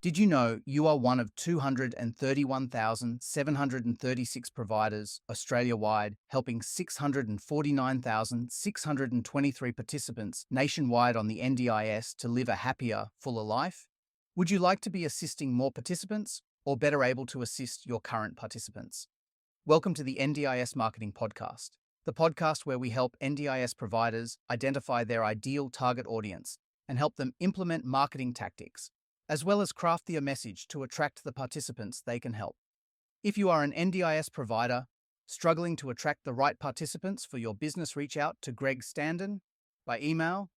Did you know you are one of 231,736 providers Australia-wide, helping 649,623 participants nationwide on the NDIS to live a happier, fuller life? Would you like to be assisting more participants or better able to assist your current participants? Welcome to the NDIS Marketing Podcast, the podcast where we help NDIS providers identify their ideal target audience and help them implement marketing tactics, as well as craft their message to attract the participants they can help. If you are an NDIS provider struggling to attract the right participants for your business, reach out to Greg Standen by email,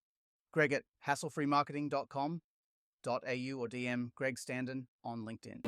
greg@hasslefreemarketing.com.au, or DM Greg Standen on LinkedIn.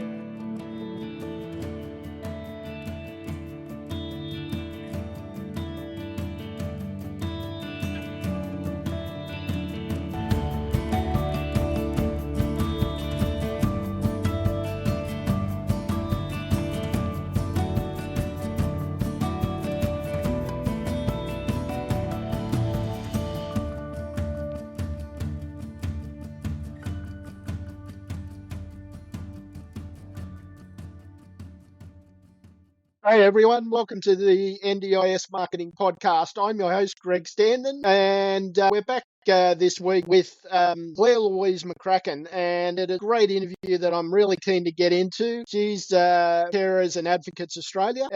Hey everyone, welcome to the NDIS Marketing Podcast. I'm your host, Greg Standen, and we're back this week with Claire-Louise McCracken, and it's a great interview that I'm really keen to get into. She's Carers and Advocates Australia.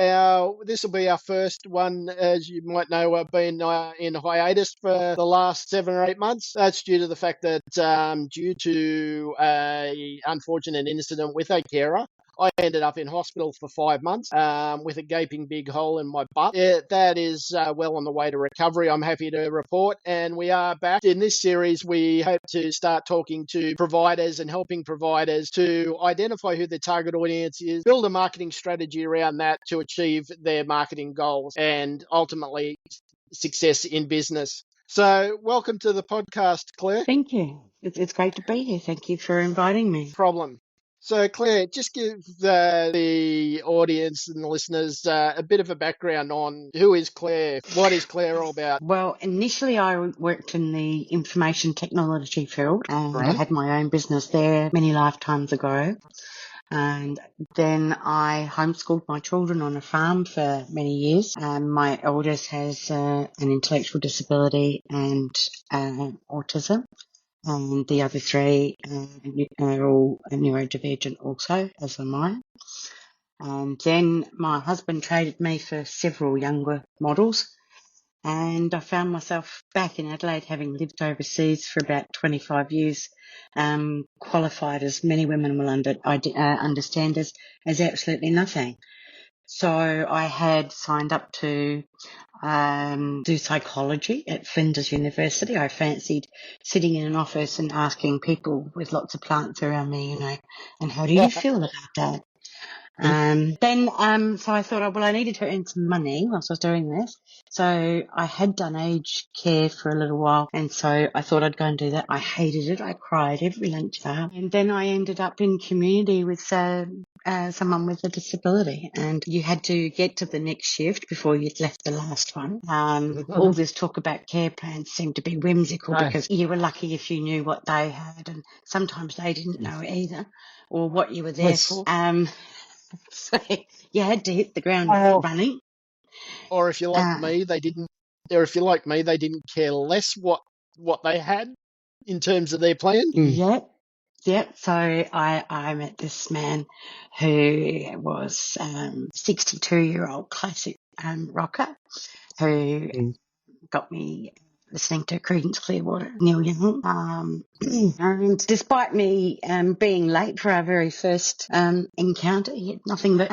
This will be our first one. As you might know, I've been in hiatus for the last 7 or 8 months. That's due to the fact that due to an unfortunate incident with a carer, I ended up in hospital for 5 months with a gaping big hole in my butt. That is well on the way to recovery, I'm happy to report. And we are back. In this series, we hope to start talking to providers and helping providers to identify who their target audience is, build a marketing strategy around that to achieve their marketing goals and ultimately success in business. So welcome to the podcast, Claire. Thank you. It's great to be here. Thank you for inviting me. Problem. So, Claire, just give the audience and the listeners a bit of a background on who is Claire, what is Claire all about? Well, initially I worked in the information technology field, and I had my own business there many lifetimes ago. And then I homeschooled my children on a farm for many years. My eldest has an intellectual disability and autism. And the other 3 are all neurodivergent also, as am I. And then my husband traded me for several younger models, and I found myself back in Adelaide, having lived overseas for about 25 years, qualified, as many women will understand, as absolutely nothing. So I had signed up to do psychology at Flinders University. I fancied sitting in an office and asking people with lots of plants around me, and how do you feel about that? So I thought, well, I needed to earn some money whilst I was doing this. So I had done aged care for a little while, and so I thought I'd go and do that. I hated it. I cried every lunch hour. And then I ended up in community with someone with a disability, and you had to get to the next shift before you'd left the last one. All this talk about care plans seemed to be whimsical because you were lucky if you knew what they had, and sometimes they didn't know either, or what you were there for. So you had to hit the ground running. Or if you're like me, they didn't care less what they had in terms of their plan. Yep. So I met this man who was 62-year-old classic rocker who got me listening to Creedence Clearwater, Neil Young. And despite me being late for our very first encounter, he had nothing but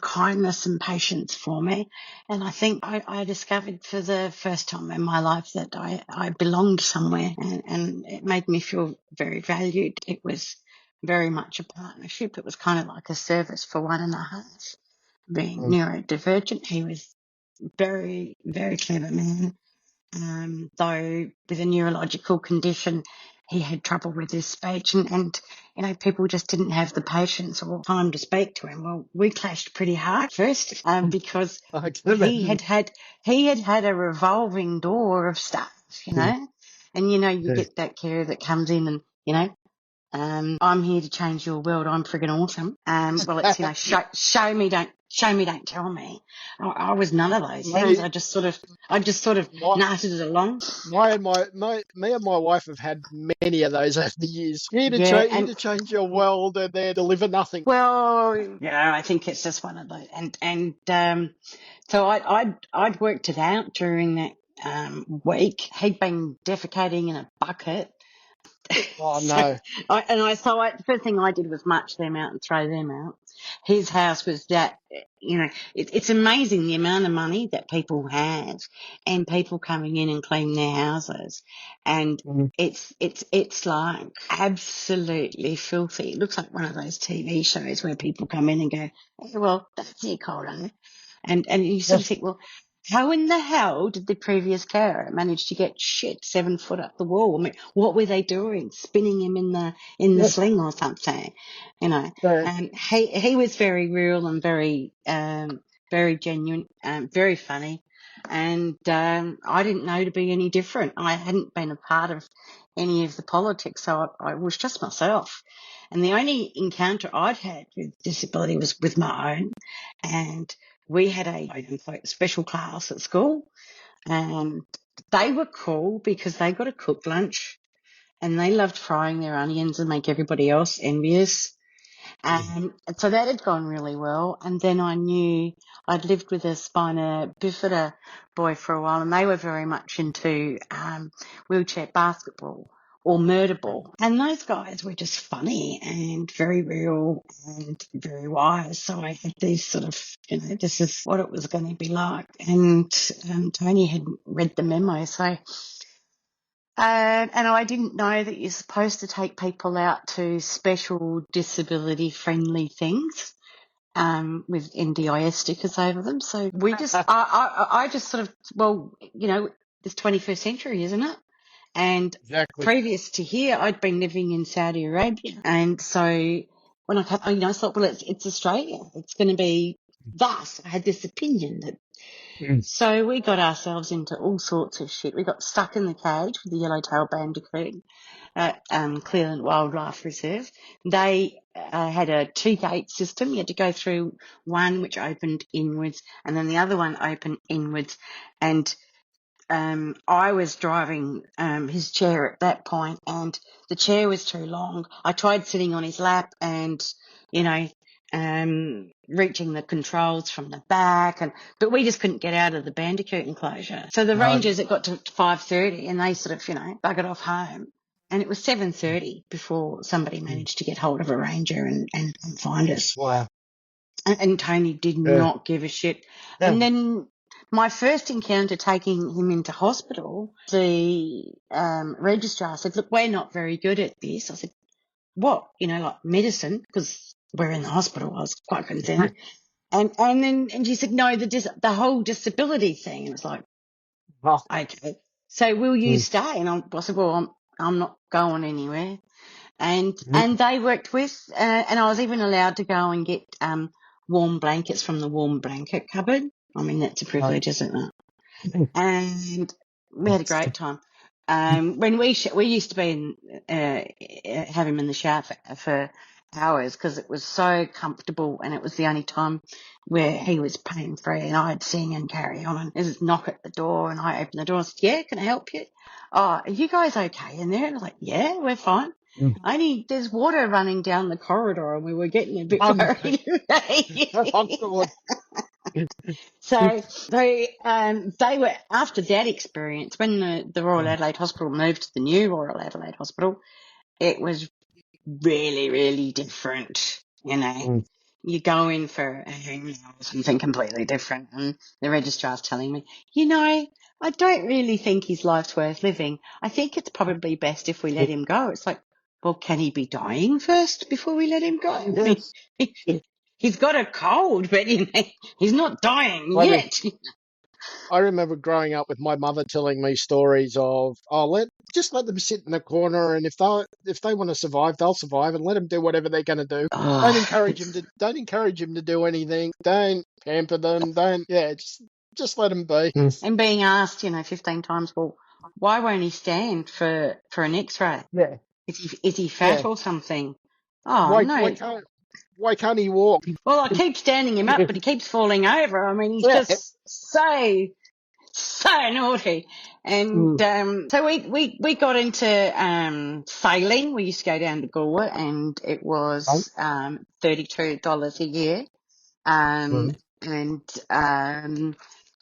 kindness and patience for me. And I think I discovered for the first time in my life that I belonged somewhere, and it made me feel very valued. It was very much a partnership. It was kind of like a service for one and a half. Being neurodivergent, he was very, very clever man. Though with a neurological condition, he had trouble with his speech, and people just didn't have the patience or time to speak to him. Well, we clashed pretty hard first because he had had a revolving door of stuff, and you get that carer that comes in and I'm here to change your world. I'm friggin' awesome. Well, it's, show me, don't tell me. I was none of those things. Mate, I just sort of my, narrated it along. me and my wife have had many of those over the years. Here Yeah, to change your world, and they deliver nothing. well, I think it's just one of those. So I'd worked it out during that week. He'd been defecating in a bucket. Oh So no! the first thing I did was march them out and throw them out. His house was that, it's amazing the amount of money that people have and people coming in and cleaning their houses. And it's like absolutely filthy. It looks like one of those TV shows where people come in and go, oh, well, that's your cold, and you sort of think, well, how in the hell did the previous carer manage to get shit 7 foot up the wall? I mean, what were they doing? Spinning him in the sling or something, And he was very real and very genuine, very funny, and I didn't know to be any different. I hadn't been a part of any of the politics, so I was just myself. And the only encounter I'd had with disability was with my own, and we had a quote-unquote special class at school, and they were cool because they got a cooked lunch and they loved frying their onions and make everybody else envious. And so that had gone really well. And then I knew I'd lived with a spina bifida boy for a while, and they were very much into wheelchair basketball or murder ball. And those guys were just funny and very real and very wise. So I had these sort of, this is what it was going to be like. And Tony had read the memo, so... and I didn't know that you're supposed to take people out to special disability-friendly things with NDIS stickers over them. So we just, I just sort of, well, this 21st century, isn't it? And Exactly. previous to here, I'd been living in Saudi Arabia, and so when I came, I thought, well, it's Australia. It's going to be thus. I had this opinion that. So we got ourselves into all sorts of shit. We got stuck in the cage with the yellowtail bandicoot at Clearland Wildlife Reserve. They had a 2-gate system. You had to go through one which opened inwards and then the other one opened inwards. And I was driving his chair at that point, and the chair was too long. I tried sitting on his lap and, reaching the controls from the back, but we just couldn't get out of the bandicoot enclosure. So the rangers, it got to 5:30 and they sort of, buggered off home. And it was 7:30 before somebody managed to get hold of a ranger and find us. Wow. And Tony did not give a shit. And then my first encounter taking him into hospital, the registrar said, look, we're not very good at this. I said, what? Like medicine, because we're in the hospital. I was quite concerned. And she said, no, the whole disability thing. And it was like, okay. So will you stay? And I said, well, I'm not going anywhere. And they worked with, and I was even allowed to go and get warm blankets from the warm blanket cupboard. I mean, that's a privilege, isn't it? And we had a great time. When we used to be have him in the shower for hours because it was so comfortable, and it was the only time where he was pain free, and I'd sing and carry on. And there's a knock at the door, and I opened the door and said, "Yeah, can I help you? Oh, are you guys okay in there?" And I was like, "Yeah, we're fine." Only there's water running down the corridor, and we were getting a bit worried. So they were, after that experience, when the Royal Adelaide Hospital moved to the new Royal Adelaide Hospital, it was really, really different. You go in for something completely different, and the registrar's telling me, I don't really think his life's worth living. I think it's probably best if we let him go. It's like, well, can he be dying first before we let him go? Yes. He's got a cold, but he's not dying yet. I remember growing up with my mother telling me stories of, just let them sit in the corner, and if they want to survive, they'll survive, and let them do whatever they're going to do. Don't encourage them to do anything. Don't pamper them. Just let them be. And being asked, 15 times, well, why won't he stand for an X-ray? Yeah. Is he Yeah. fat or something? Oh Why no. why can't he walk? Well, I keep standing him up, but he keeps falling over. I mean, he's Yeah. just so naughty. And so we got into sailing. We used to go down to Goa, and it was $32 a year. And and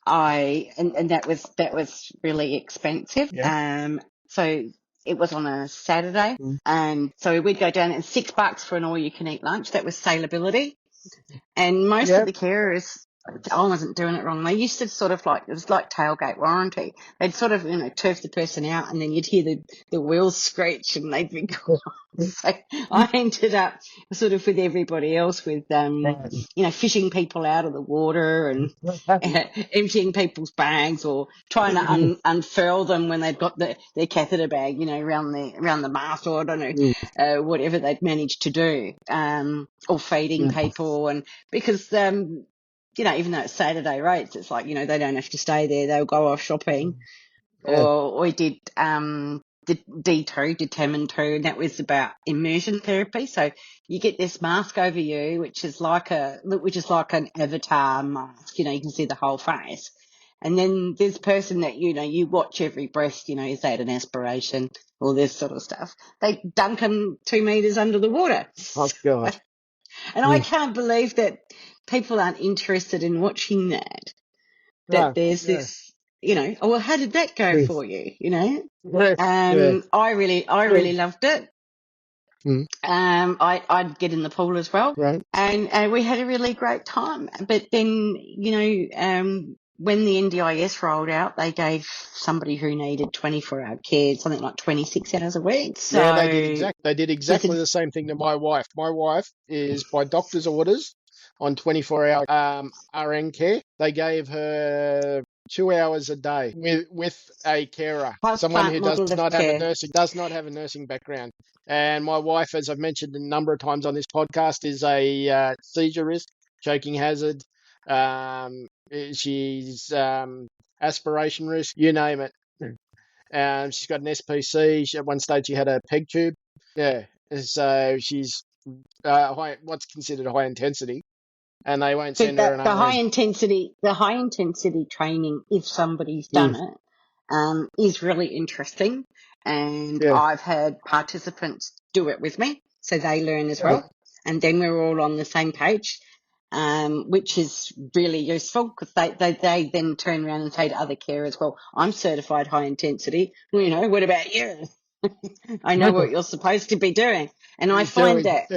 that was really expensive. Yeah. So it was on a Saturday, and so we'd go down and $6 for an all-you-can-eat lunch. That was Sailability. And most of Yeah. the carers, I wasn't doing it wrong. They used to sort of like, it was like tailgate warranty. They'd sort of, turf the person out, and then you'd hear the wheels screech, and they'd be gone. So I ended up sort of with everybody else with, fishing people out of the water and emptying people's bags, or trying to unfurl them when they'd got their catheter bag, around the mast, or I don't know, whatever they'd managed to do, or feeding people. And because, even though it's Saturday rates, it's like, they don't have to stay there. They'll go off shopping. Yeah. Or we did D2, determined 2, and that was about immersion therapy. So you get this mask over you, which is like an avatar mask. You can see the whole face. And then this person that, you watch every breath, is that an aspiration, all this sort of stuff. They dunk them 2 meters under the water. Oh God. And I can't believe that people aren't interested in watching that. That No. there's Yeah. this, oh, well, how did that go for you? Yeah. Yeah. I really loved it. I'd get in the pool as well, Right. and we had a really great time. But then, when the NDIS rolled out, they gave somebody who needed 24-hour care something like 26 hours a week. So Yeah, they did exactly the same thing to my wife. My wife is by doctor's orders on 24-hour RN care. They gave her 2 hours a day with a carer, someone who does not have a nursing background. And my wife, as I've mentioned a number of times on this podcast, is a seizure risk, choking hazard. She's aspiration risk, you name it. She's got an SPC. At one stage, she had a peg tube. Yeah, so she's what's considered high intensity, and they won't send her an the high RN. intensity training, if somebody's done it, is really interesting. And Yeah. I've had participants do it with me, so they learn as well. And then we're all on the same page, which is really useful, because they then turn around and say to other carers, well, I'm certified high intensity. Well, what about you? I know what you're supposed to be doing. And I find that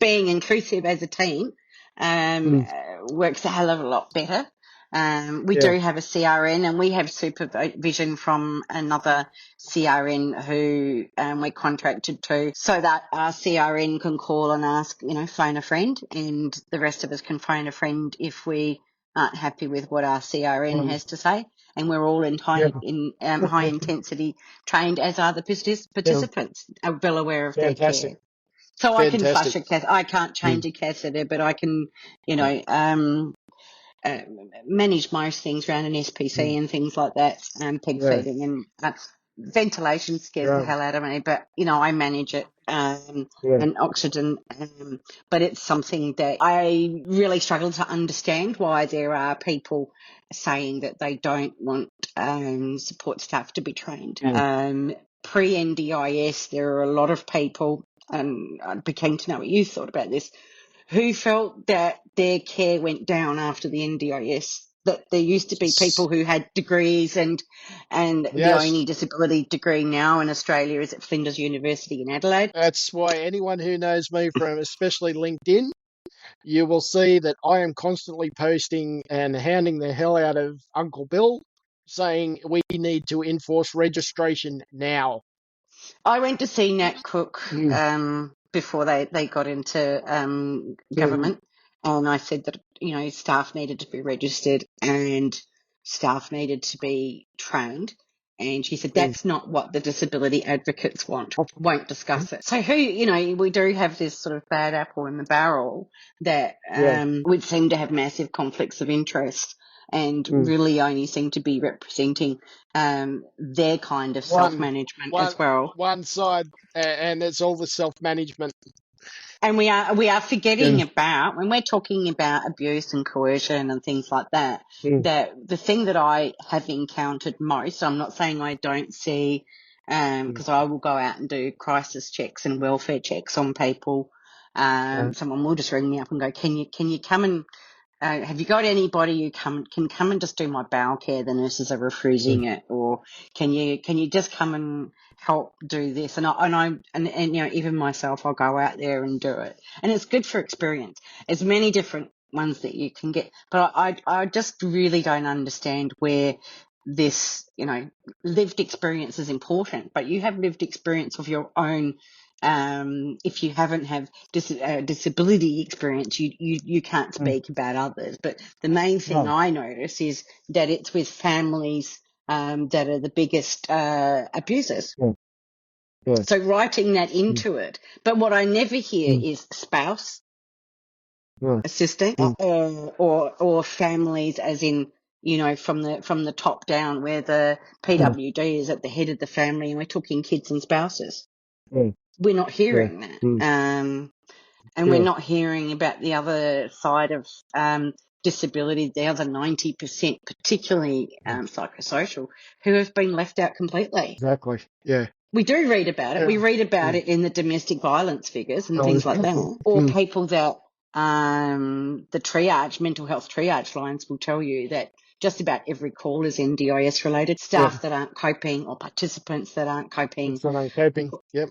being inclusive as a team works a hell of a lot better. We do have a CRN, and we have supervision from another CRN who we're contracted to, so that our CRN can call and ask, phone a friend, and the rest of us can phone a friend if we aren't happy with what our CRN has to say. And we're all in high intensity trained, as are the participants, are well aware of their care. So I can flush a catheter. I can't change a catheter, but I can, manage most things around an SPC and things like that, peg feeding, and ventilation scares the hell out of me, but I manage it, and oxygen, but it's something that I really struggle to understand, why there are people saying that they don't want support staff to be trained. Pre-NDIS, there are a lot of people, and I'd be keen to know what you thought about this, who felt that their care went down after the NDIS, that there used to be people who had degrees, and the only disability degree now in Australia is at Flinders University in Adelaide. That's why anyone who knows me from especially LinkedIn, you will see that I am constantly posting and hounding the hell out of Uncle Bill, saying we need to enforce registration now. I went to see Nat Cook before they got into government, and I said that staff needed to be registered and staff needed to be trained, and she said that's not what the disability advocates want. Won't discuss it. So we do have this sort of bad apple in the barrel that would seem to have massive conflicts of interest. and really only seem to be representing their kind of self-management as well. One side, and it's all the self-management. And we are forgetting about, when we're talking about abuse and coercion and things like that, that the thing that I have encountered most, I'm not saying I don't see, because I will go out and do crisis checks and welfare checks on people. Someone will just ring me up and go, can you come and, have you got anybody who can come and just do my bowel care? The nurses are refusing it. Or can you just come and help do this? And you know, even myself, I'll go out there and do it. And it's good for experience. There's many different ones that you can get, but I just really don't understand where this, you know, lived experience is important, but you have lived experience of your own. If you haven't have disability experience, you can't speak about others. But the main thing I notice is that it's with families that are the biggest abusers. So writing that into it. But what I never hear is spouse assisting or families, as in, you know, from the top down, where the PWD is at the head of the family, and we're talking kids and spouses. We're not hearing that. And we're not hearing about the other side of disability, the other 90%, particularly psychosocial, who have been left out completely. Exactly. Yeah. We do read about it. Yeah. We read about it in the domestic violence figures and things like that. Or people that the mental health triage lines will tell you that just about every call is NDIS related. Staff that aren't coping, or participants that aren't coping. Yep.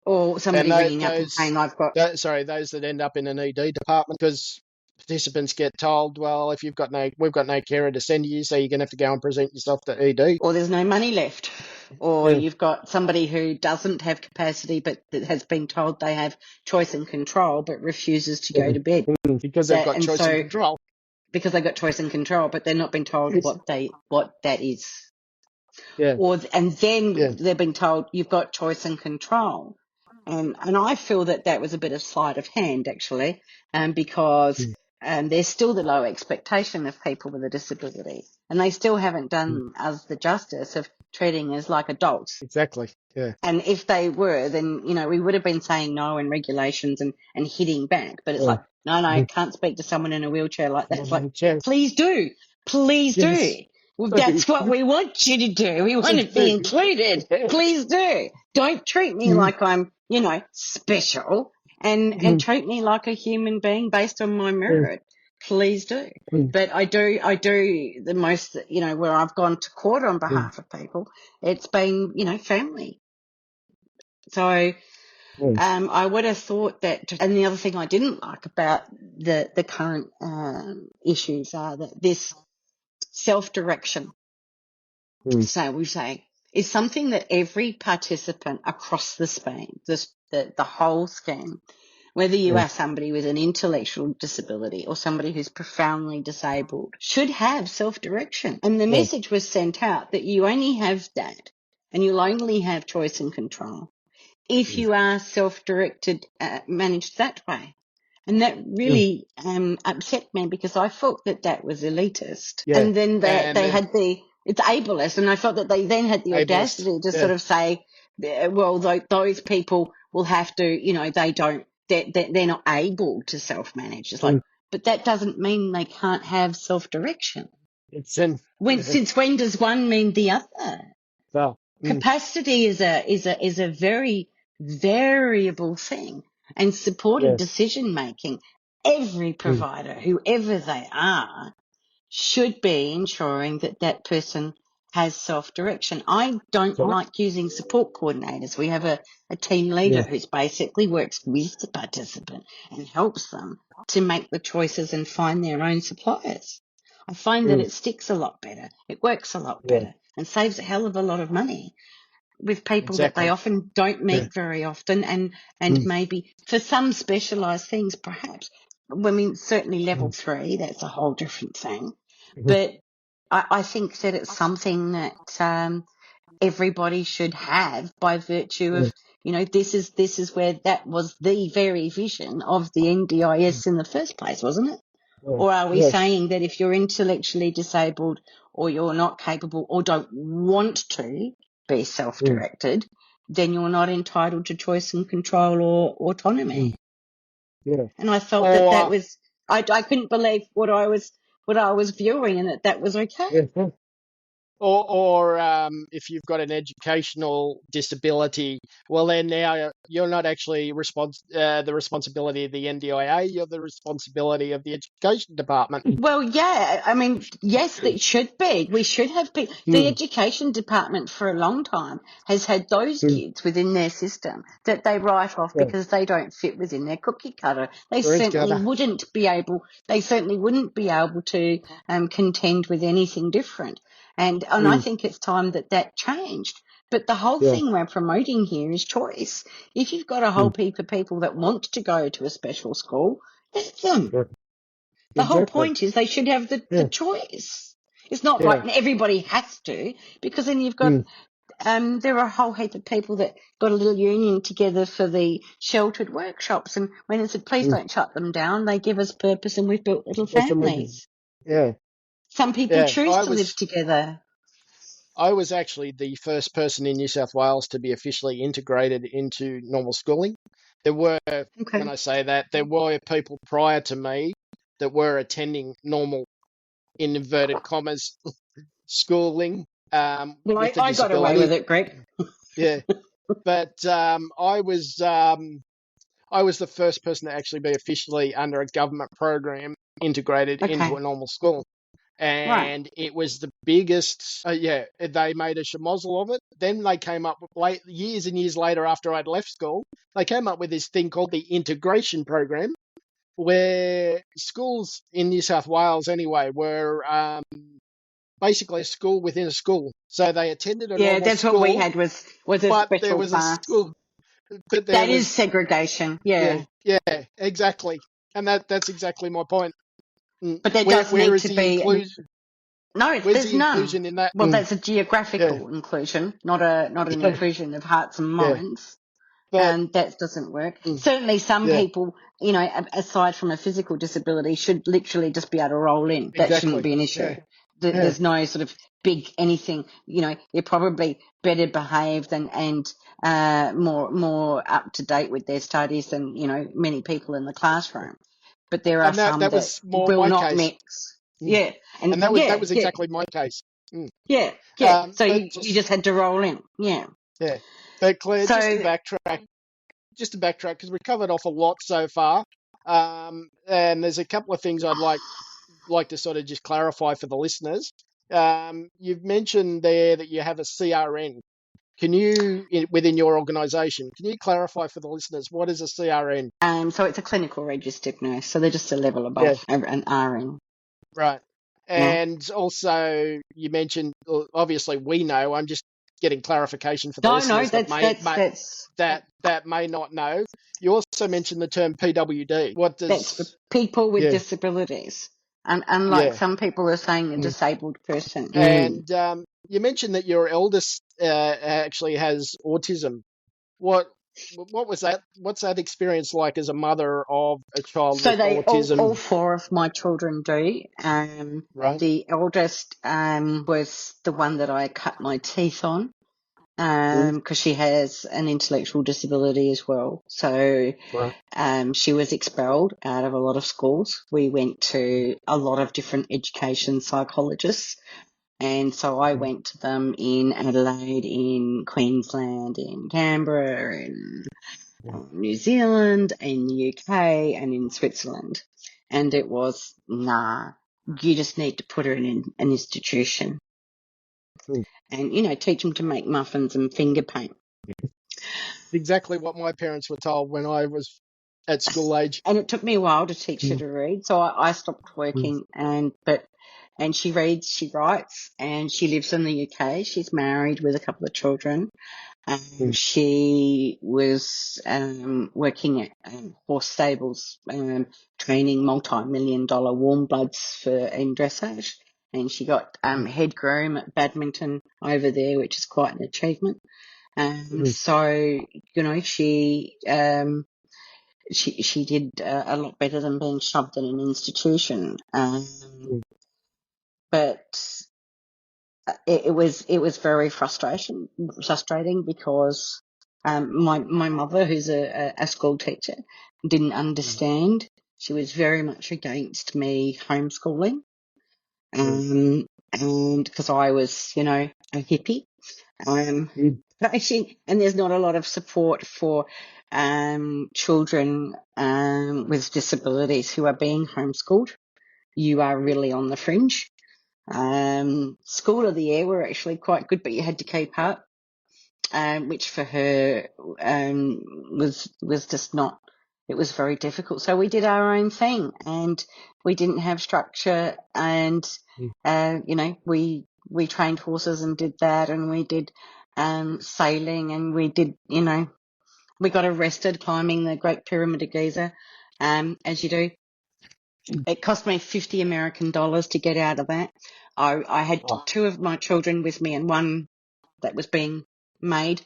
Or somebody ringing up and saying, I've got... those that end up in an ED department, because participants get told, well, if we've got no carer to send you, so you're going to have to go and present yourself to ED. Or there's no money left. Or you've got somebody who doesn't have capacity but that has been told they have choice and control but refuses to go to bed. Because they've got choice and control. Because they've got choice and control, but they're not been told what that is. Yeah. And then they've been told you've got choice and control. And I feel that was a bit of sleight of hand, actually, because there's still the low expectation of people with a disability, and they still haven't done us the justice of treating us like adults. Exactly, yeah. And if they were, then, you know, we would have been saying no and regulations and hitting back. But it's like, no, can't speak to someone in a wheelchair like that. It's like, please do. Please do. Well, that's what we want you to do. We want to be included. Please do. Don't treat me like I'm, you know, special, and treat me like a human being based on my merit. Please do. But I do the most, you know, where I've gone to court on behalf of people, it's been, you know, family. So I would have thought that, and the other thing I didn't like about the current issues are that this self-direction, so we say, is something that every participant across the span, the whole scheme, whether you are somebody with an intellectual disability or somebody who's profoundly disabled, should have self-direction. And the message was sent out that you only have that, and you'll only have choice and control if you are self-directed, managed that way. And that really upset me, because I thought that was elitist. Yeah. And then they had it's ableist, and I felt that they then had the audacity to sort of say, well, those people will have to, you know, they're not able to self-manage. It's like, but that doesn't mean they can't have self-direction. Since when does one mean the other? Well, capacity is a very variable thing, and supported decision making. Every provider, whoever they are, should be ensuring that person has self-direction. I don't like using support coordinators. We have a team leader who's basically works with the participant and helps them to make the choices and find their own suppliers. I find that it sticks a lot better. It works a lot better and saves a hell of a lot of money with people that they often don't meet very often, and maybe for some specialised things perhaps. I mean, certainly level 3, that's a whole different thing. But I think that it's something that everybody should have by virtue of, you know, this is where that was the very vision of the NDIS in the first place, wasn't it? Or are we Yes. saying that if you're intellectually disabled or you're not capable or don't want to be self-directed, then you're not entitled to choice and control or autonomy? Yeah. And I felt that Or was, I couldn't believe what I was viewing, and that was okay. if you've got an educational disability, well, then now you're not actually the responsibility of the NDIA. You're the responsibility of the education department. Well, yeah, I mean, yes, it should be. We should have the education department for a long time has had those kids within their system that they write off Yeah. because they don't fit within their cookie cutter. Where's Gather? They certainly wouldn't be able to contend with anything different. And I think it's time that changed. But the whole thing we're promoting here is choice. If you've got a whole heap of people that want to go to a special school, let them. The whole Exactly. point is they should have the choice. It's not like everybody has to, because then you've got there are a whole heap of people that got a little union together for the sheltered workshops, and when it said please don't shut them down, they give us purpose and we've built little families. Yeah. Some people Yeah. choose to live together. I was actually the first person in New South Wales to be officially integrated into normal schooling. There were, when I say that, there were people prior to me that were attending normal, in inverted commas, schooling Well, with a I got away with disability. it, Greg. Yeah, but I was the first person to actually be officially under a government program integrated into a normal school. And it was the biggest, they made a schmozzle of it. Then they came up with, years and years later after I'd left school, they came up with this thing called the integration program, where schools in New South Wales anyway were basically a school within a school. So they attended a normal that's school. what we had was a but there special was class. a school. But there That was, is segregation, yeah, exactly. And that's exactly my point. But there does Where need is to the be inclusion? no. Where's There's the none. inclusion in that? Well, that's a geographical inclusion, not an inclusion of hearts and minds. But That doesn't work. Certainly, some people, aside from a physical disability, should literally just be able to roll in. That shouldn't exactly. be an issue. There's no sort of big anything. They're probably better behaved and more up to date with their studies than many people in the classroom. But there are And some that that was more will my not case. mix. Yeah, And that was exactly my case. Yeah. So But you just had to roll in. Yeah. Yeah. But Claire, So just to backtrack, because we covered off a lot so far. And there's a couple of things I'd like to sort of just clarify for the listeners. You've mentioned there that you have a CRN. Within your organisation, can you clarify for the listeners what is a CRN? so it's a clinical registered nurse, so they're just a level above an RN. Right. And also, you mentioned, obviously we know, I'm just getting clarification for the listeners that may not know. You also mentioned the term PWD. That's for people with disabilities. And unlike some people are saying a disabled person. And you mentioned that your eldest actually has autism. What was that? What's that experience like as a mother of a child with autism? All four of my children do. Right. The eldest was the one that I cut my teeth on because she has an intellectual disability as well. So she was expelled out of a lot of schools. We went to a lot of different education psychologists. And so I went to them in Adelaide, in Queensland, in Canberra, in New Zealand, in the UK, and in Switzerland. And it was, you just need to put her in an institution. And, teach them to make muffins and finger paint. Exactly what my parents were told when I was at school age. And it took me a while to teach her to read. So I stopped working and she reads, she writes, and she lives in the UK. She's married with a couple of children. She was working at horse stables, training multi-million-dollar warm bloods in dressage. And she got head groom at badminton over there, which is quite an achievement. So, she she did a lot better than being shoved in an institution. But it was very frustrating because my mother, who's a school teacher, didn't understand. She was very much against me homeschooling, and because I was, a hippie. But and there's not a lot of support for children with disabilities who are being homeschooled. You are really on the fringe. School of the Air were actually quite good, but you had to keep up, which for her was just not. It was very difficult. So we did our own thing, and we didn't have structure. And we trained horses and did that, and we did sailing, and we did we got arrested climbing the Great Pyramid of Giza, as you do. It cost me $50 American to get out of that. I had two of my children with me and one that was being made.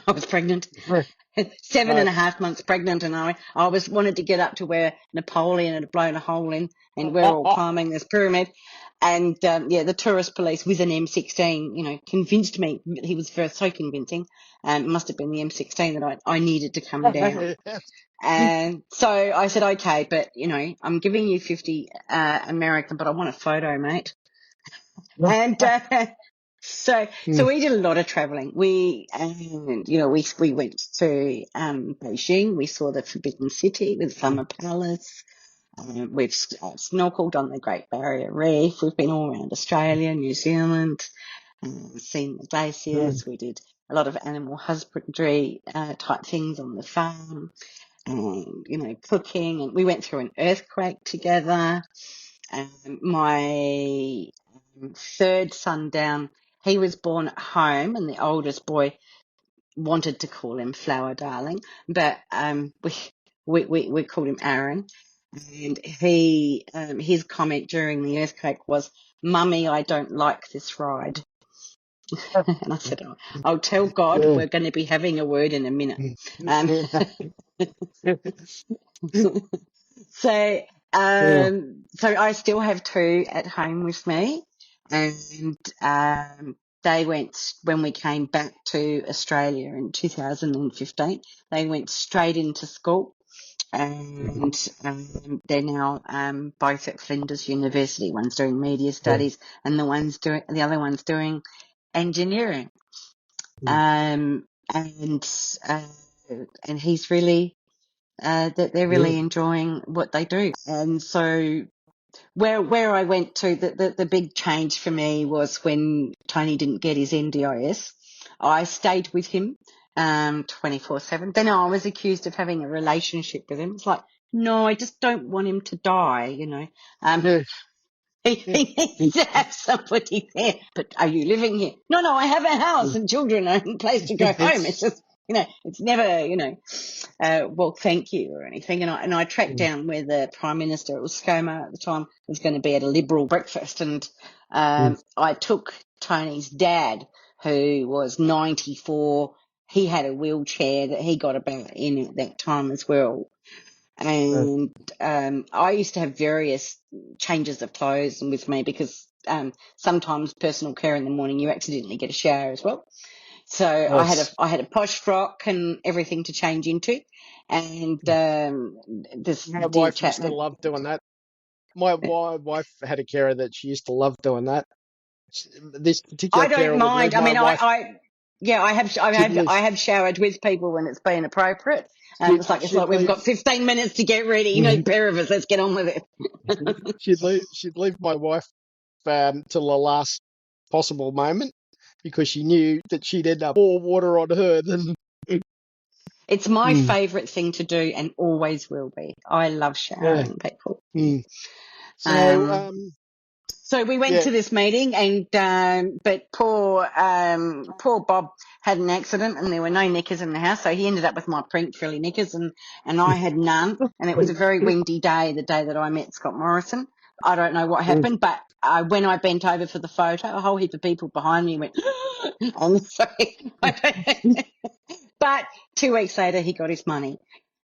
I was pregnant, 7.5 months pregnant, and I wanted to get up to where Napoleon had blown a hole in, and we're all climbing this pyramid. And the tourist police with an M16, convinced me. He was so convincing. It must have been the M16 that I needed to come down. And so I said, okay, but, I'm giving you 50 American, but I want a photo, mate. And so we did a lot of traveling. We went to Beijing. We saw the Forbidden City with Summer Palace. We've snorkeled on the Great Barrier Reef. We've been all around Australia, New Zealand, seen the glaciers. We did a lot of animal husbandry type things on the farm. And, cooking, and we went through an earthquake together. My third son down, he was born at home, and the oldest boy wanted to call him Flower Darling, but we called him Aaron. And he his comment during the earthquake was, "Mummy, I don't like this ride." And I said, I'll tell God we're going to be having a word in a minute. So I still have two at home with me, and they went, when we came back to Australia in 2015, they went straight into school, and they're now both at Flinders University. One's doing media studies, and the other one's doing engineering. And he's really that they're really enjoying what they do. And so where I went to, the big change for me was when Tony didn't get his NDIS. I stayed with him 24/7. Then I was accused of having a relationship with him. It's like, no, I just don't want him to die, He needs to have somebody there. But are you living here? No, I have a house and children and a place to go home. It's just, it's never, well, thank you or anything. And I tracked down where the Prime Minister, it was ScoMo at the time, was going to be at a Liberal breakfast. And I took Tony's dad, who was 94. He had a wheelchair that he got about in at that time as well. And I used to have various changes of clothes with me because sometimes personal care in the morning you accidentally get a shower as well. So yes. I had a posh frock and everything to change into, and my wife used to love doing that. My wife had a carer that she used to love doing that. This particular I don't mind. I mean, wife, I have showered with people when it's been appropriate. It's like we've got 15 minutes to get ready. Pair of us, let's get on with it. she'd leave my wife till the last possible moment because she knew that she'd end up more water on her than. It's my favourite thing to do and always will be. I love showering people. So we went to this meeting, and but poor Bob had an accident, and there were no knickers in the house, so he ended up with my print frilly knickers, and I had none. And it was a very windy day, the day that I met Scott Morrison. I don't know what happened, but when I bent over for the photo, a whole heap of people behind me went, I'm sorry. But 2 weeks later, he got his money.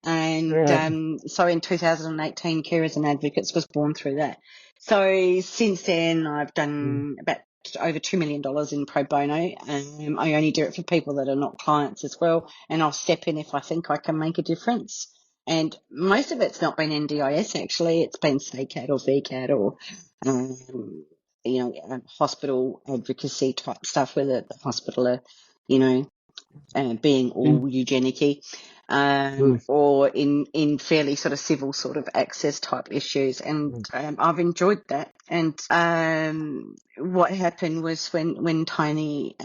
And Right. so in 2018, Carers and Advocates was born through that. So since then, I've done about over $2 million in pro bono. I only do it for people that are not clients as well, and I'll step in if I think I can make a difference. And most of it's not been NDIS, actually. It's been SACAD or VCAD or, hospital advocacy type stuff, where the hospital are, being all eugenic-y, or in fairly sort of civil sort of access type issues. And I've enjoyed that. And what happened was when Tony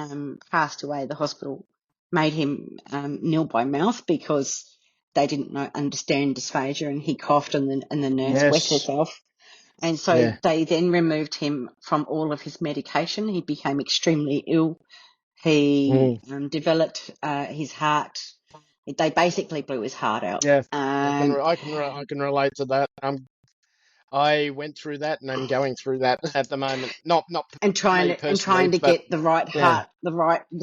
passed away, the hospital made him nil by mouth because they didn't understand dysphagia, and he coughed and the nurse wet Yes. herself. And so they then removed him from all of his medication. He became extremely ill. He developed his heart. They basically blew his heart out. Yeah. I can relate to that. I went through that, and I'm going through that at the moment. Not and me trying personally, to but get the right yeah.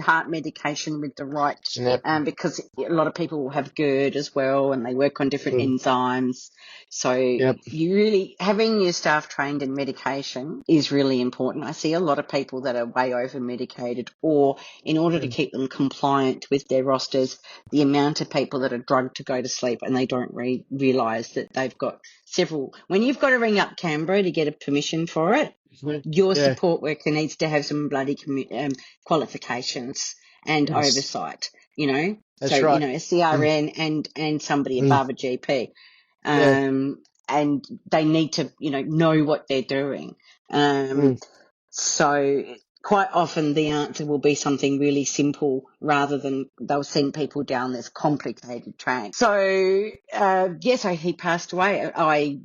heart medication with the right, Yep. because a lot of people have GERD as well, and they work on different enzymes. So Yep. you really, having your staff trained in medication is really important. I see a lot of people that are way over medicated, or in order to keep them compliant with their rosters, the amount of people that are drugged to go to sleep and they don't realise that they've got several. When you've got to ring up Canberra to get a permission for it, your support worker needs to have some bloody qualifications and oversight, That's so, right. a CRN and somebody above a GP. Yeah. And they need to, know what they're doing. So quite often the answer will be something really simple rather than they'll send people down this complicated track. So, yes, he passed away.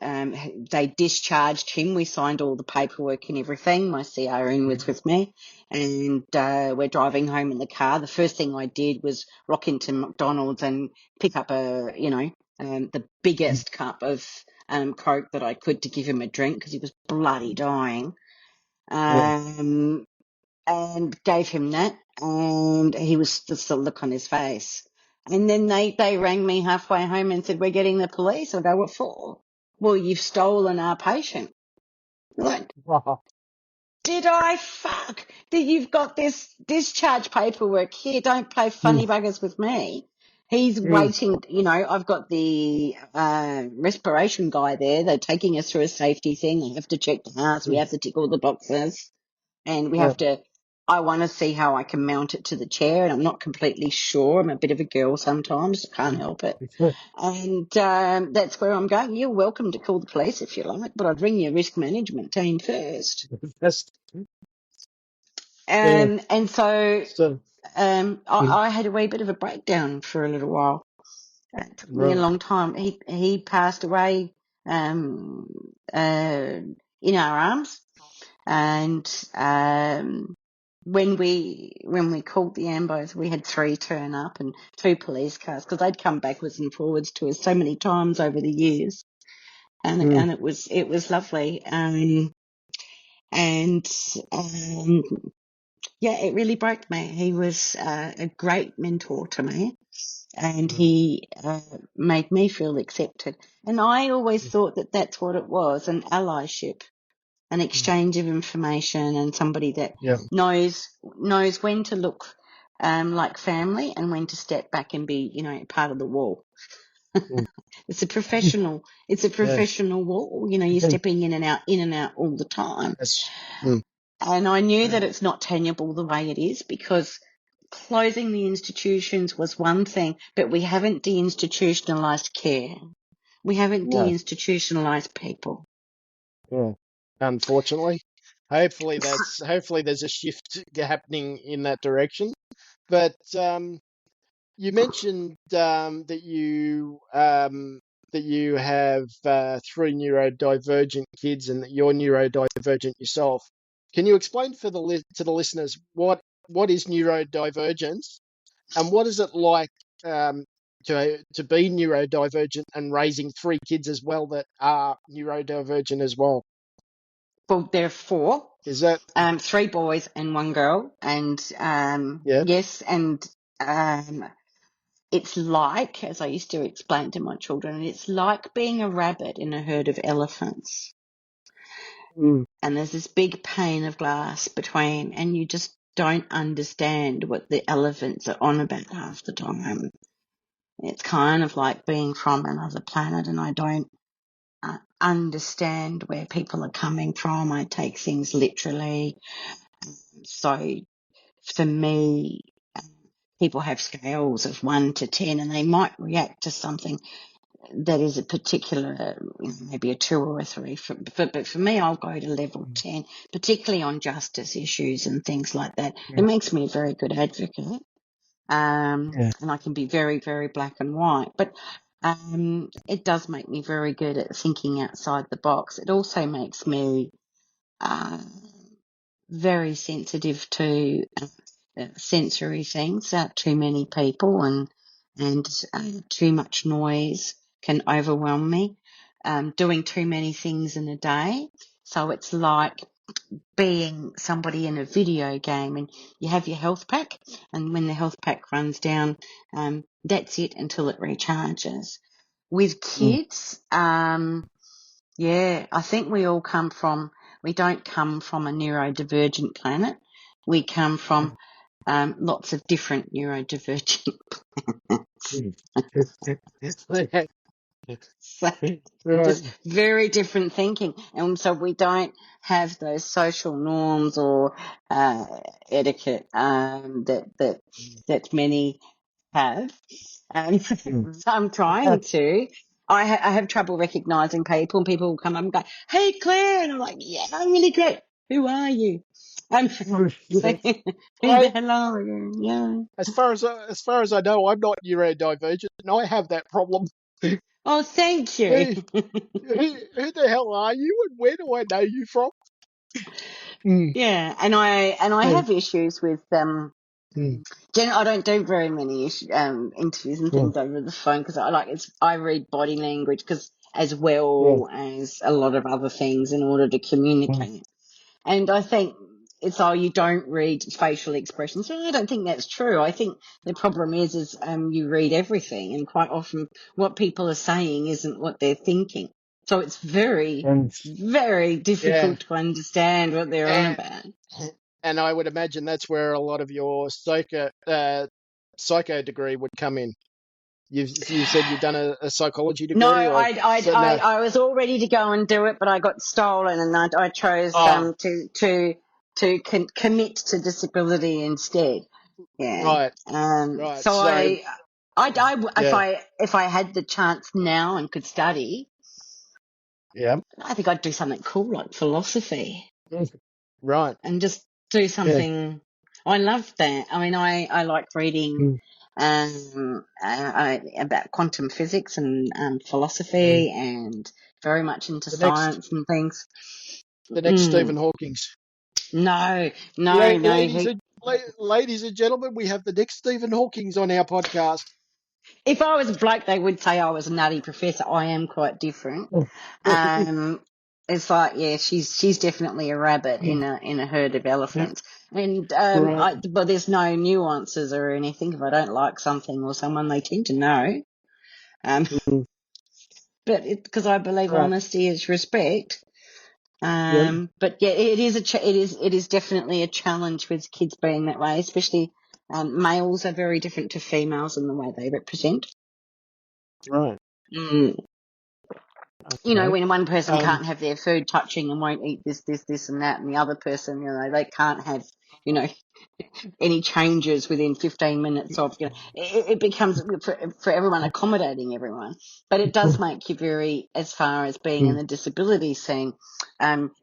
They discharged him. We signed all the paperwork and everything. My CRN was with me, and we're driving home in the car. The first thing I did was rock into McDonald's and pick up the biggest cup of Coke that I could to give him a drink because he was bloody dying. And gave him that, and he was just the look on his face. And then they rang me halfway home and said, "We're getting the police." I go, "What for?" "Well, you've stolen our patient." What? Did I fuck? That you've got this discharge paperwork here. Don't play funny buggers with me. He's waiting, I've got the respiration guy there. They're taking us through a safety thing. They have to check the house. We have to tick all the boxes. And we have to, I want to see how I can mount it to the chair, and I'm not completely sure. I'm a bit of a girl sometimes. I can't help it. And that's where I'm going. You're welcome to call the police if you like, but I'd ring your risk management team first. And so I had a wee bit of a breakdown for a little while. It took me a long time. He passed away in our arms. And when we called the ambos, we had 3 turn up and 2 police cars because they'd come backwards and forwards to us so many times over the years, and it was lovely. It really broke me. He was a great mentor to me, and he made me feel accepted. And I always thought that that's what it was, an allyship, an exchange of information, and somebody that knows when to look like family and when to step back and be, part of the wall. It's a professional wall. You're stepping in and out all the time. And I knew that it's not tenable the way it is, because closing the institutions was one thing, but we haven't deinstitutionalised care. We haven't deinstitutionalised people. Unfortunately. Hopefully there's a shift happening in that direction. But you mentioned that you have 3 neurodivergent kids and that you're neurodivergent yourself. Can you explain to the listeners what is neurodivergence, and what is it like to be neurodivergent and raising 3 kids as well that are neurodivergent as well? Well, there are 4. Is that 3 boys and 1 girl, and yeah? yes, and it's like, as I used to explain to my children, it's like being a rabbit in a herd of elephants. Mm. And there's this big pane of glass between, and you just don't understand what the elephants are on about half the time. It's kind of like being from another planet, and I don't understand where people are coming from. I take things literally. So for me, people have scales of 1 to 10, and they might react to something that is a particular, maybe a 2 or a 3. But for me, I'll go to level 10, particularly on justice issues and things like that. Yeah. It makes me a very good advocate. And I can be very, very black and white. But it does make me very good at thinking outside the box. It also makes me very sensitive to sensory things. Too many people and too much noise can overwhelm me. Doing too many things in a day. So it's like being somebody in a video game, and you have your health pack, and when the health pack runs down, that's it until it recharges. With kids, I think we don't come from a neurodivergent planet. We come from lots of different neurodivergent so just Right. very different thinking, and so we don't have those social norms or etiquette that many have. So I'm trying to. I have trouble recognising people, and people will come up and go, "Hey, Claire," and I'm like, "Yeah, I'm really great. Who are you?" So, who the I, hell are you? Yeah. as far as I know, I'm not neurodivergent, and I have that problem. Oh, thank you. Who, who the hell are you, and where do I know you from? Mm. Yeah, and I Mm. have issues with Mm. I don't do very many interviews and Mm. things over the phone because I read body language because as Yeah. well as a lot of other things in order to Mm. communicate. And I think it's you don't read facial expressions. And I don't think that's true. I think the problem is you read everything, and quite often what people are saying isn't what they're thinking. So it's very, And very yeah, difficult to understand what they're on and, about. and I would imagine that's where a lot of your psycho degree would come in. You said you've done a psychology No, degree, or so no? I was all ready to go and do it, but I got stolen, and I chose Oh, commit to disability instead. Yeah. right, right. So So yeah, if I had the chance now and could study, yeah, I think I'd do something cool like philosophy right, and just do yeah, something. I love that. I mean, I like reading mm, about quantum physics and mm. philosophy, and very much into The next, science and things. the next Mm. Stephen Hawking's. No, no, no. Ladies and gentlemen, we have the next Stephen Hawking's on our podcast. If I was a bloke, they would say I was a nutty professor. I am quite different. Um, it's like, yeah, she's definitely a rabbit in a herd of elephants. And Right. but there's no nuances or anything. If I don't like something or someone, they tend to know. Um, Mm. but because I believe Right. honesty is respect. Yep. But yeah, it is definitely a challenge with kids being that way, especially males are very different to females in the way they represent. Right. Mm. Okay. When one person Um. can't have their food touching and won't eat this, and that, and the other person, they can't have, you know, any changes within 15 minutes of, it becomes for everyone accommodating everyone. But it does make you very, as far as being in Mm. the disability scene,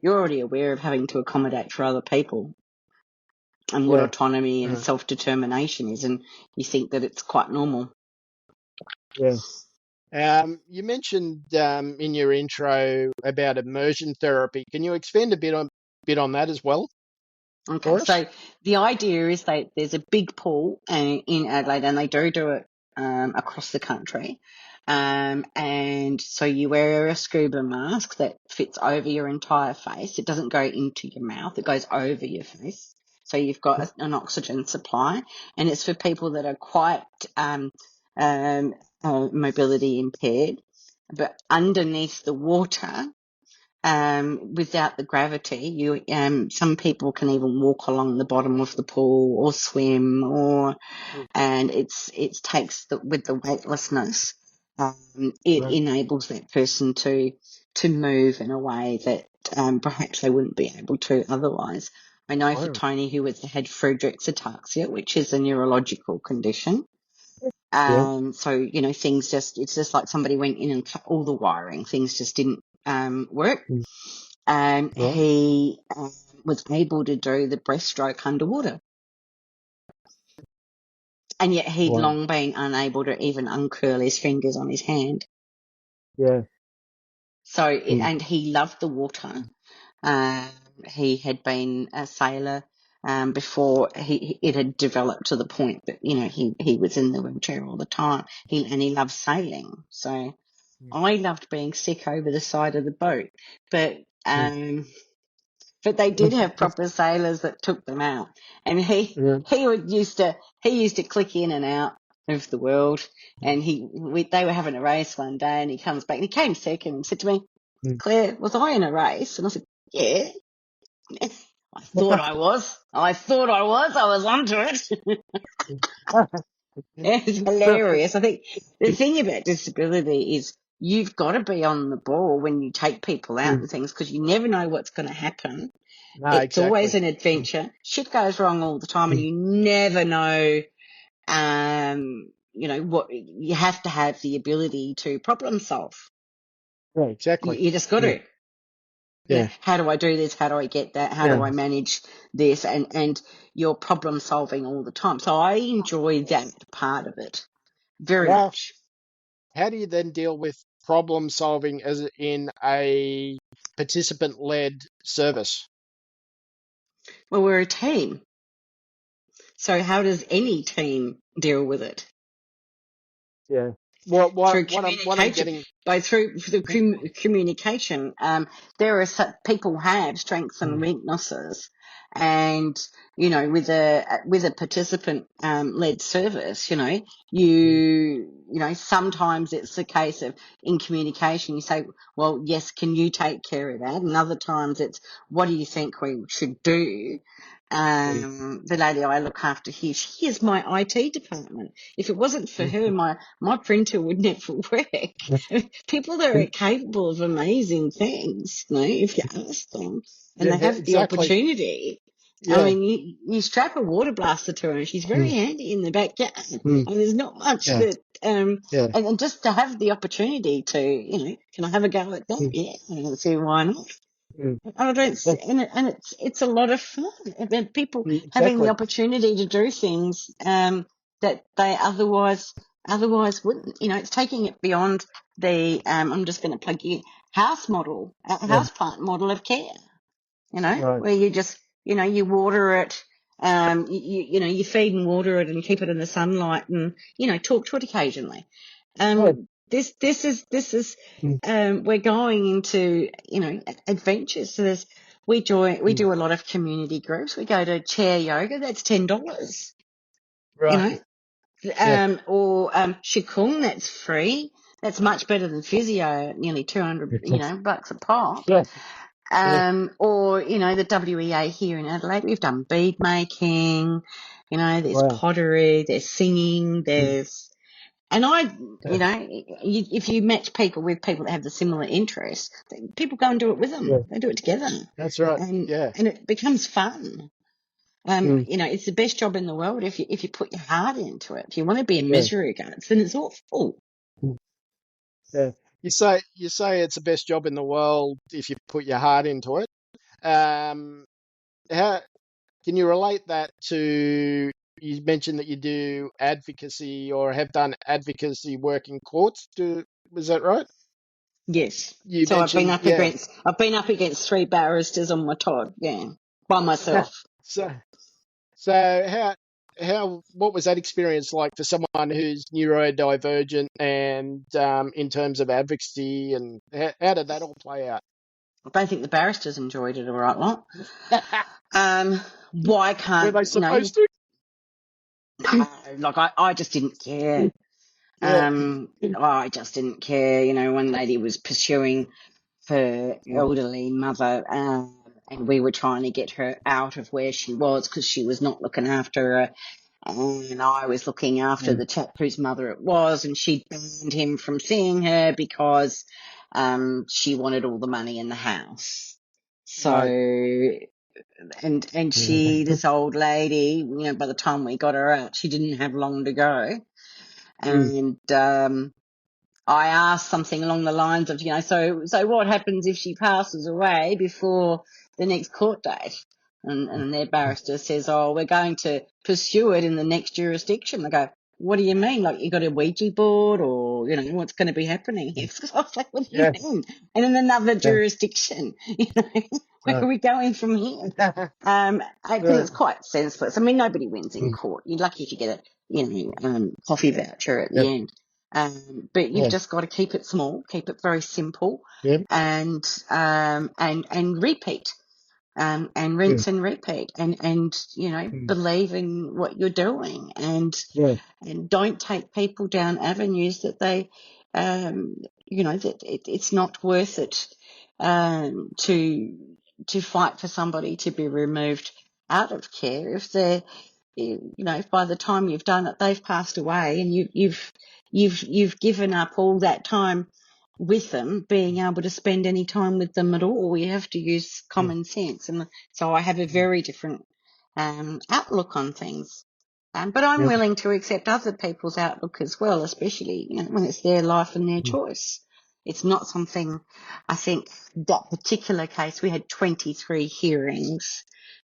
you're already aware of having to accommodate for other people and what Yeah. autonomy and Right. self-determination is, and you think that it's quite normal. Yeah. You mentioned in your intro about immersion therapy. Can you expand a bit on that as well Okay, for us? so the idea is that there's a big pool in Adelaide, and they do it across the country. And so you wear a scuba mask that fits over your entire face. It doesn't go into your mouth; it goes over your face. So you've got an oxygen supply, and it's for people that are quite mobility impaired, but underneath the water, without the gravity, some people can even walk along the bottom of the pool or swim, and it takes with the weightlessness, it enables that person to move in a way that perhaps they wouldn't be able to otherwise. I know for Tony, who had Friedreich's ataxia, which is a neurological condition. So, things it's just like somebody went in and cut all the wiring. Things just didn't work. And he was able to do the breaststroke underwater. And yet he'd long been unable to even uncurl his fingers on his hand. Yeah. So, and he loved the water. He had been a sailor before it had developed to the point that, he was in the wheelchair all the time. He loved sailing. So I loved being sick over the side of the boat. But they did have proper sailors that took them out, and he used to click in and out of the world. And they were having a race one day, and he comes back and he came second and said to me, "Claire, was I in a race?" And I said, "Yeah." I thought I was. I was onto it. It's hilarious. I think the thing about disability is you've got to be on the ball when you take people out and things, because you never know what's going to happen. No, It's exactly. always an adventure. Shit goes wrong all the time, and you never know. What you have to have the ability to problem solve. Yeah, exactly. You just got to. Yeah. How do I do this? How do I get that? How do I manage this? And you're problem solving all the time. So I enjoy that part of it very much. How do you then deal with problem solving as in a participant-led service? Well, we're a team. So how does any team deal with it? Yeah. What I'm getting through communication. There are people have strengths and weaknesses, and with a participant led service, sometimes it's a case of in communication you say, well, yes, can you take care of that? And other times it's, what do you think we should do? The lady I look after here, she is my IT department. If it wasn't for her, my printer would never work. People that are capable of amazing things, if you ask them, and they have the opportunity. Yeah. I mean, you strap a water blaster to her, and she's very handy in the backyard. And there's not much that, and just to have the opportunity to, can I have a go at that? Yeah, I don't see why not. I don't, and it's a lot of fun. And people having the opportunity to do things that they otherwise wouldn't. It's taking it beyond the I'm just going to plug you house plant model of care. Where you just you water it. You feed and water it and keep it in the sunlight and talk to it occasionally. This is we're going into adventures. So we do a lot of community groups. We go to chair yoga. That's $10. Right. Or Qigong. That's free. That's much better than physio. Nearly 200 bucks a pop. Or the WEA here in Adelaide. We've done bead making. There's pottery. There's singing. There's And if you match people with people that have the similar interests, people go and do it with them. They do it together. That's right. And it becomes fun. It's the best job in the world if you put your heart into it. If you want to be a misery guards, then it's awful. Yeah. You say it's the best job in the world if you put your heart into it. How can you relate that to? You mentioned that you do advocacy or have done advocacy work in courts. Was that right? Yes. I've been up against 3 barristers on my Todd, by myself. So what was that experience like for someone who's neurodivergent and in terms of advocacy, and how did that all play out? I don't think the barristers enjoyed it a right lot. Why can't Were they supposed to? No, I just didn't care. Yeah. I just didn't care. You know, one lady was pursuing her elderly mother, and we were trying to get her out of where she was because she was not looking after her. And I was looking after the chap whose mother it was, and she banned him from seeing her because she wanted all the money in the house. So, Right. and she, this old lady, you know, by the time we got her out, she didn't have long to go. And I asked something along the lines of, you know, so what happens if she passes away before the next court date? And their barrister says, oh, we're going to pursue it in the next jurisdiction. I go, what do you mean? Like, you got a Ouija board, or, you know, what's going to be happening here? I was like, what do you mean? And in another jurisdiction, you know, where are we going from here? Because it's quite senseless. I mean, nobody wins in court. You're lucky if you get a, you know, coffee voucher at the end. But you've just got to keep it small, keep it very simple, and repeat, and rinse and repeat, and you know, believe in what you're doing, and don't take people down avenues that they, you know, that it's not worth it, to fight for somebody to be removed out of care if they're, you know, if by the time you've done it they've passed away, and you've given up all that time with them, being able to spend any time with them at all. You have to use common sense, and so I have a very different outlook on things. But I'm willing to accept other people's outlook as well, especially, you know, when it's their life and their choice. It's not something, I think, that particular case, we had 23 hearings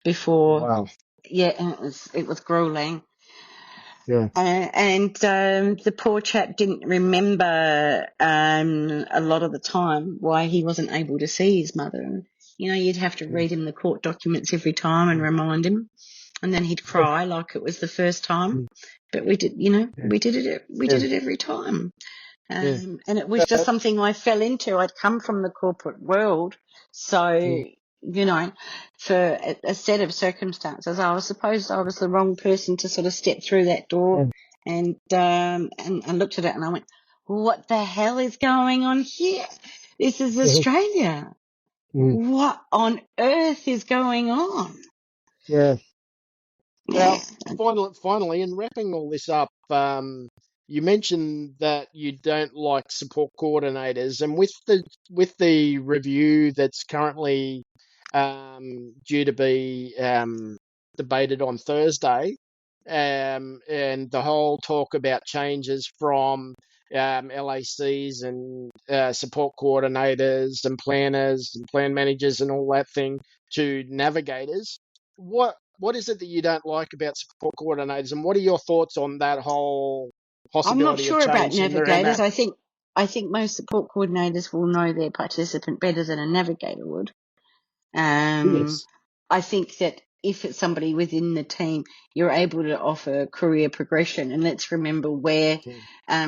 before. Wow. Yeah, and it was grueling. Yeah. And the poor chap didn't remember a lot of the time why he wasn't able to see his mother. And, you know, you'd have to read him the court documents every time and remind him, and then he'd cry like it was the first time. But we did, you know, we did it every time. And it was just something I fell into. I'd come from the corporate world, so, you know, for a set of circumstances, I was supposed I was the wrong person to sort of step through that door, and looked at it and I went, what the hell is going on here? This is Australia. What on earth is going on? Yeah. Yeah. Now, finally, in wrapping all this up, you mentioned that you don't like support coordinators, and with the review that's currently due to be debated on Thursday, and the whole talk about changes from LACs and support coordinators and planners and plan managers and all that thing to navigators. What is it that you don't like about support coordinators, and what are your thoughts on that whole I'm not possibility of sure about changing around navigators. that? I think most support coordinators will know their participant better than a navigator would. Yes. I think that if it's somebody within the team, you're able to offer career progression. And let's remember where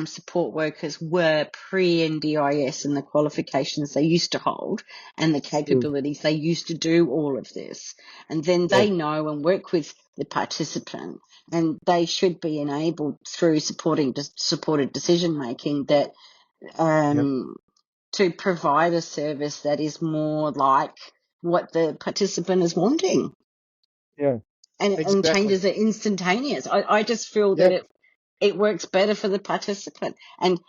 support workers were pre-NDIS and the qualifications they used to hold and the capabilities they used to do all of this. And then they know and work with the participant, and they should be enabled through supported decision making that to provide a service that is more like what the participant is wanting. Yeah. And Exactly. changes are instantaneous. I just feel that it works better for the participant, and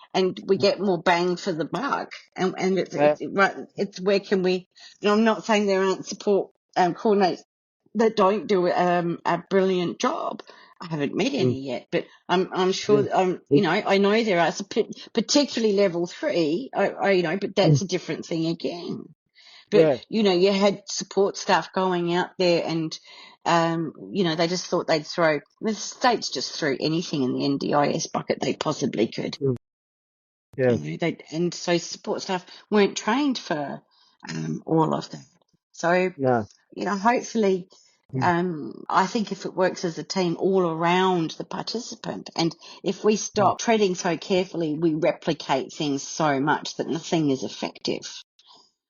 we get more bang for the buck. And it's where can we, and I'm not saying there aren't support coordinators that don't do a brilliant job. I haven't met any yet, but I'm sure you know, I know there are particularly level 3. I you know, but that's a different thing again. But you know, you had support staff going out there, and you know, they just thought they'd throw, the states just threw anything in the NDIS bucket they possibly could. Yeah. You know, and so support staff weren't trained for all of that. So you know, hopefully, I think if it works as a team all around the participant, and if we stop treading so carefully, we replicate things so much that nothing is effective.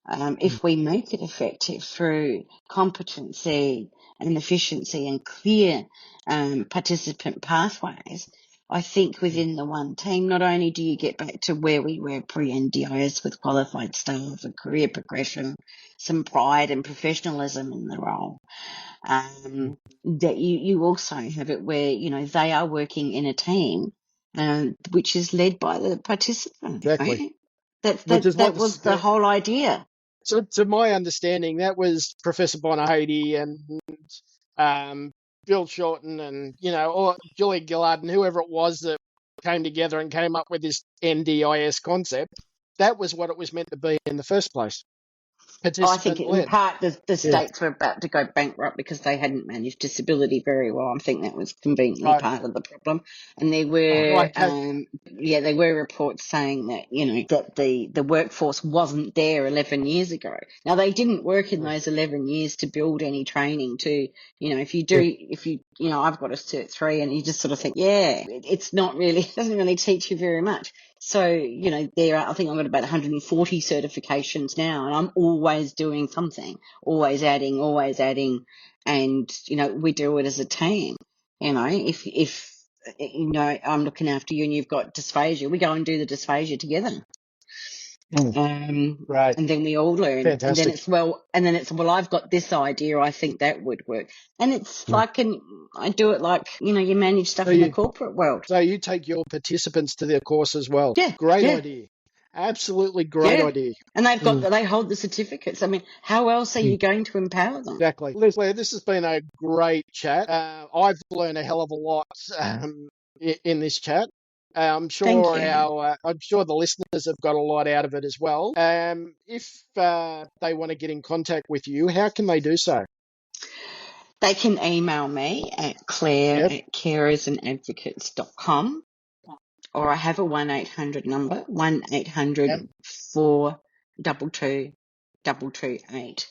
If we make it effective through competency and efficiency and clear participant pathways, I think within the one team, not only do you get back to where we were pre-NDIS with qualified staff, a career progression, some pride and professionalism in the role, that you also have it where, they are working in a team, which is led by the participant, Exactly. right? Which is That what was the whole idea. so to my understanding, that was Professor Bonahady and um, Bill Shorten and, or Julie Gillard and whoever it was that came together and came up with this NDIS concept. That was what it was meant to be in the first place. I think Participant in led. part the Yeah. states were about to go bankrupt because they hadn't managed disability very well. I think that was conveniently Right. part of the problem. And there Oh, were, okay. there were reports saying that, that the workforce wasn't there 11 years ago. Now they didn't work in those 11 years to build any training to, I've got a Cert 3 and you just sort of think, it's not really, it doesn't really teach you very much. So, I think I've got about 140 certifications now and I'm always doing something, always adding, and, we do it as a team. If I'm looking after you and you've got dysphagia, we go and do the dysphagia together. Right. And then we all learn. Fantastic. And then it's, I've got this idea. I think that would work. And it's like, I do it like, you manage stuff in the corporate world. So you take your participants to their course as well. Yeah. Great idea. Absolutely great idea. And they hold the certificates. I mean, how else are you going to empower them? Exactly. Leslie, this has been a great chat. I've learned a hell of a lot in this chat. I'm sure I'm sure the listeners have got a lot out of it as well. If they want to get in contact with you, how can they do so? They can email me at Claire at carersandadvocates.com, or I have a 1-800 number, 1-800-422-228.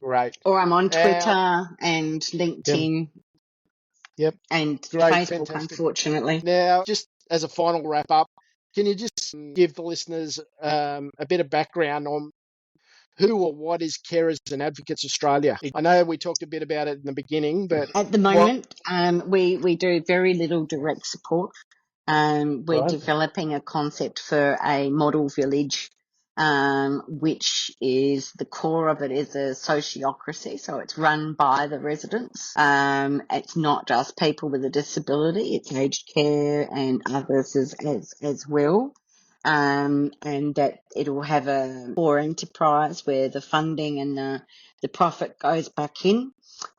Great. Or I'm on Twitter and LinkedIn. Yep. And Great. Facebook, Fantastic. unfortunately. Now, just as a final wrap up, can you just give the listeners a bit of background on who or what is Carers and Advocates Australia? I know we talked a bit about it in the beginning, but at the moment, we do very little direct support. We're developing a concept for a model village, which is the core of it is a sociocracy. So it's run by the residents. It's not just people with a disability, it's aged care and others as well. And that it'll have a core enterprise where the funding and the profit goes back in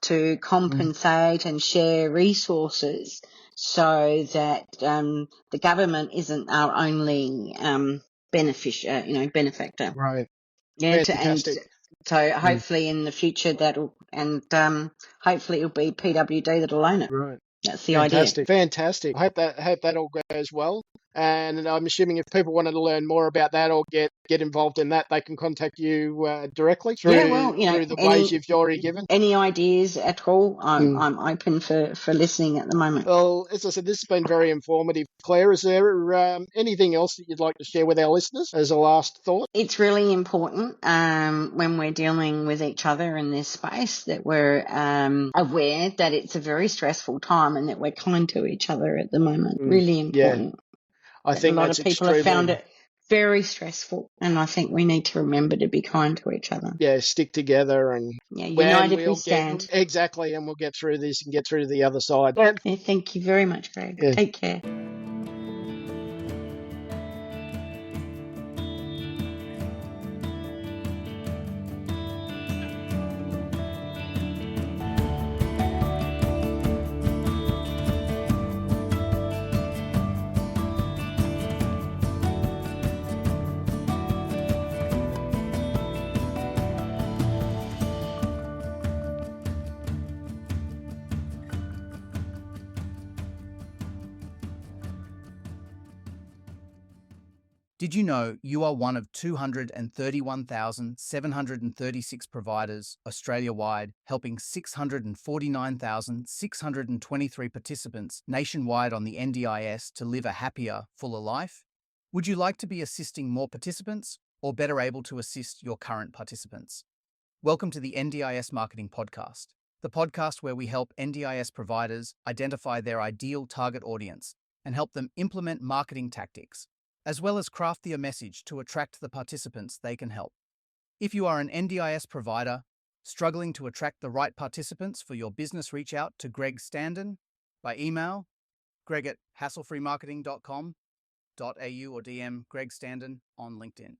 to compensate and share resources so that the government isn't our only benefactor. Right. Yeah, Fantastic. So hopefully in the future hopefully it'll be PWD that'll own it. Right. That's the idea. Fantastic. I hope that all goes well. And I'm assuming if people wanted to learn more about that or get involved in that, they can contact you directly through the ways you've already given. Any ideas at all? I'm open for listening at the moment. Well, as I said, this has been very informative. Claire, is there anything else that you'd like to share with our listeners as a last thought? It's really important when we're dealing with each other in this space that we're aware that it's a very stressful time and that we're kind to each other at the moment. Really important. Yeah. I think a lot of people have found it very stressful, and I think we need to remember to be kind to each other. Yeah, stick together and united we stand. Exactly, and we'll get through this and get through to the other side. Yeah, thank you very much, Greg. Yeah. Take care. Did you know you are one of 231,736 providers Australia-wide, helping 649,623 participants nationwide on the NDIS to live a happier, fuller life? Would you like to be assisting more participants or better able to assist your current participants? Welcome to the NDIS Marketing Podcast. the podcast where we help NDIS providers identify their ideal target audience and help them implement marketing tactics, as well as craft their message to attract the participants they can help. If you are an NDIS provider struggling to attract the right participants for your business, reach out to Greg Standen by email, greg@hasslefreemarketing.com.au, or DM Greg Standen on LinkedIn.